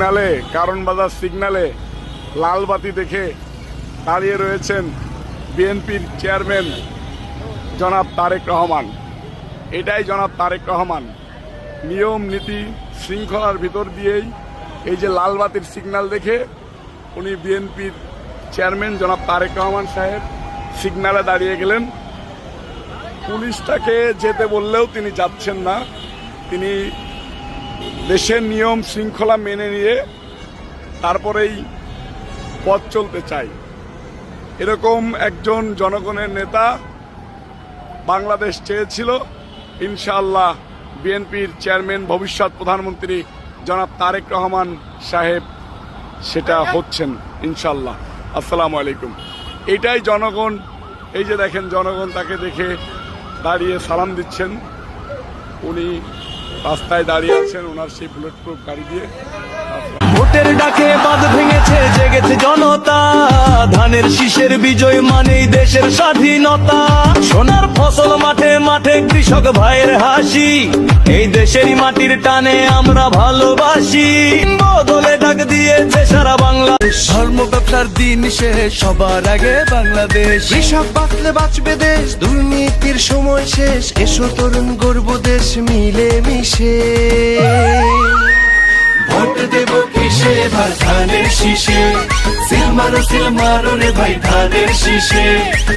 সিগনালে, কারণ বাজার সিগনালে লাল বাতি দেখে দাঁড়িয়ে রয়েছেন বিএনপির চেয়ারম্যান জনাব তারেক রহমান। এটাই জনাব তারেক রহমান, নিয়ম নীতি শৃঙ্খলার ভিতর দিয়েই এই যে লাল বাতির সিগন্যাল দেখে উনি বিএনপির চেয়ারম্যান জনাব তারেক রহমান সাহেব সিগন্যালে দাঁড়িয়ে গেলেন। পুলিশটাকে যেতে বললেও তিনি যাচ্ছেন না, তিনি দেশের নিয়ম শৃঙ্খলা মেনে নিয়ে তারপরেই পথ চলতে চাই। এরকম একজন জনগণের নেতা বাংলাদেশ চেয়েছিল। ইনশাআল্লাহ বিএনপির চেয়ারম্যান ভবিষ্যৎ প্রধানমন্ত্রী জনাব তারেক রহমান সাহেব সেটা হচ্ছেন ইনশাআল্লাহ। আসসালামু আলাইকুম। এটাই জনগণ, এই যে দেখেন জনগণ তাকে দেখে দাঁড়িয়ে সালাম দিচ্ছেন। উনি রাস্তায় দাঁড়িয়ে আছেন ওনার সেই বুলেট প্রুফ গাড়ি দিয়ে। ভোটের ডাকে বাঁধ ভেঙেছে, জেগেছে জনতা। ধানের শীষের বিজয় মানেই দেশের স্বাধীনতা। সোনার ফসল মাঠে মাঠে কৃষক ভাইয়ের হাসি। এই দেশেরই মাটির টানে আমরা ভালোবাসি। বদলে ডাক দিয়েছে সারা বাংলাদেশ। ধর্ম ব্যবসার দিন শেষ, সবার আগে বাংলাদেশ। কৃষক বাঁচলে বাঁচবে দেশ, দুর্নীতির সময় শেষ। এসো তরুণ গর্ব দেশ মিলে মিশে। ভোট দেব কিসে ভাই ধানের শীষে। সিল মারো রে ভাই ধানের শীষে।